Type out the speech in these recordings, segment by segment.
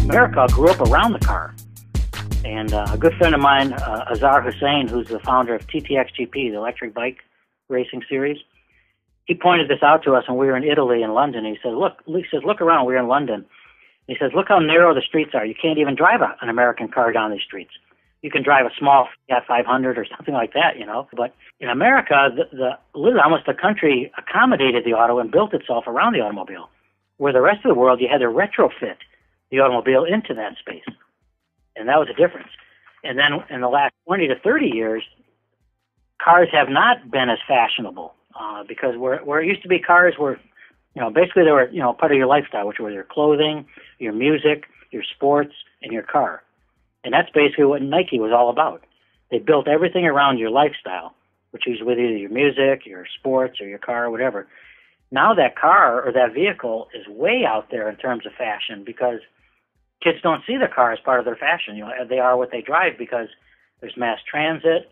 America grew up around the car. And a good friend of mine, Azhar Hussain, who's the founder of TTXGP, the electric bike racing series, he pointed this out to us when we were in Italy and London. He said, look around. We were in London. He says, look how narrow the streets are. You can't even drive an American car down these streets. You can drive a small Fiat 500 or something like that, you know. But in America, literally almost the country accommodated the auto and built itself around the automobile, where the rest of the world, you had to retrofit the automobile into that space. And that was the difference. And then in the last 20 to 30 years, cars have not been as fashionable because where it used to be, cars were, you know, basically they were, you know, part of your lifestyle, which were your clothing, your music, your sports, and your car. And that's basically what Nike was all about. They built everything around your lifestyle, which is with either your music, your sports, or your car, or whatever. Now that car or that vehicle is way out there in terms of fashion because kids don't see the car as part of their fashion. You know, they are what they drive because there's mass transit,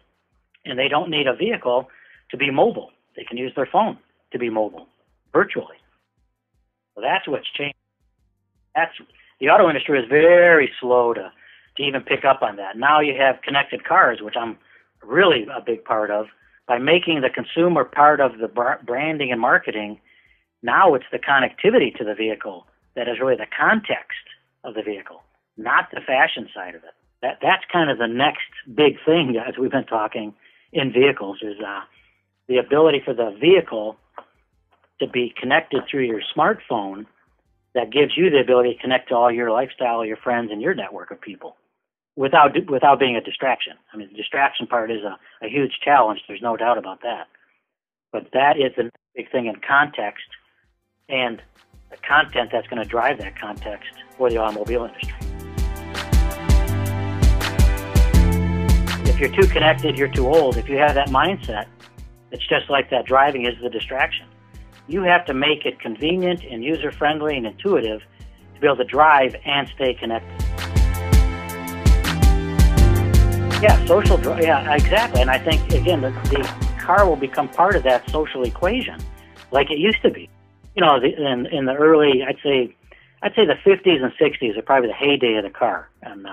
and they don't need a vehicle to be mobile. They can use their phone to be mobile virtually. So that's what's changed. The auto industry is very slow to even pick up on that. Now you have connected cars, which I'm really a big part of. By making the consumer part of the branding and marketing, now it's the connectivity to the vehicle that is really the context of the vehicle, not the fashion side of it. That's kind of the next big thing, as we've been talking in vehicles, is the ability for the vehicle to be connected through your smartphone that gives you the ability to connect to all your lifestyle, your friends, and your network of people without being a distraction. I mean, the distraction part is a huge challenge. There's no doubt about that. But that is the big thing in context and the content that's going to drive that context for the automobile industry. If you're too connected, you're too old. If you have that mindset, it's just like that driving is the distraction. You have to make it convenient and user-friendly and intuitive to be able to drive and stay connected. Yeah, yeah, exactly. And I think, again, the car will become part of that social equation like it used to be. You know, in the early, I'd say the 50s and 60s are probably the heyday of the car. And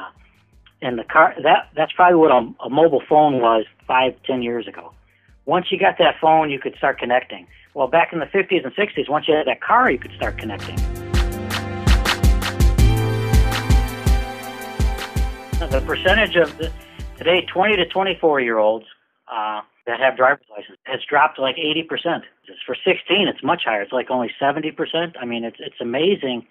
the car, that's probably what a mobile phone was 5-10 years ago. Once you got that phone, you could start connecting. Well, back in the 50s and 60s, once you had that car, you could start connecting. The percentage of today 20 to 24-year-olds that have driver's license has dropped to like 80%. For 16, it's much higher. It's like only 70%. I mean, it's amazing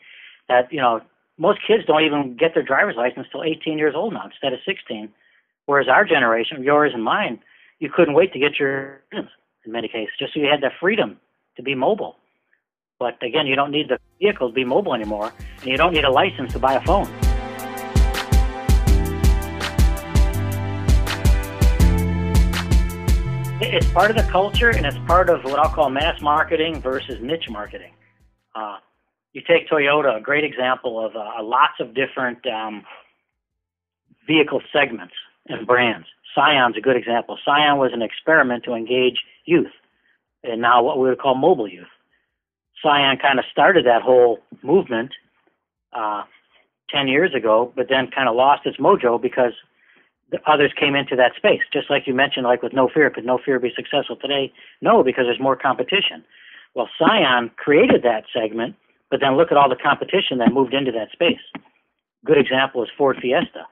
that, you know, most kids don't even get their driver's license till 18 years old now instead of 16. Whereas our generation, yours and mine, you couldn't wait to get your license in many cases, just so you had the freedom to be mobile. But again, you don't need the vehicle to be mobile anymore, and you don't need a license to buy a phone. It's part of the culture, and it's part of what I'll call mass marketing versus niche marketing. You take Toyota, a great example of lots of different vehicle segments and brands. Scion's a good example. Scion was an experiment to engage youth, and now what we would call mobile youth. Scion kind of started that whole movement 10 years ago, but then kind of lost its mojo because the others came into that space. Just like you mentioned, like with No Fear, could No Fear be successful today? No, because there's more competition. Well, Scion created that segment, but then look at all the competition that moved into that space. Good example is Ford Fiesta,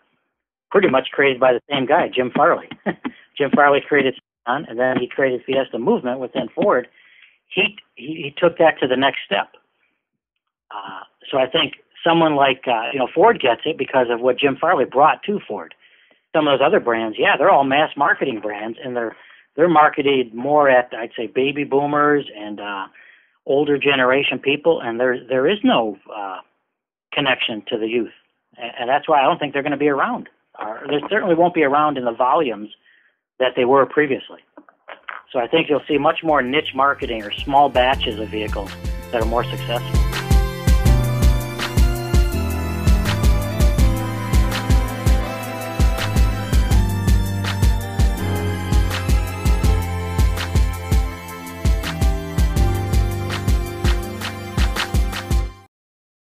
pretty much created by the same guy, Jim Farley. Jim Farley created Scion, and then he created Fiesta Movement within Ford. He took that to the next step. So I think someone like Ford gets it because of what Jim Farley brought to Ford. Some of those other brands, yeah, they're all mass marketing brands, and they're marketed more at, I'd say, baby boomers and older generation people, and there is no connection to the youth, and that's why I don't think they're going to be around. They certainly won't be around in the volumes that they were previously. So I think you'll see much more niche marketing or small batches of vehicles that are more successful.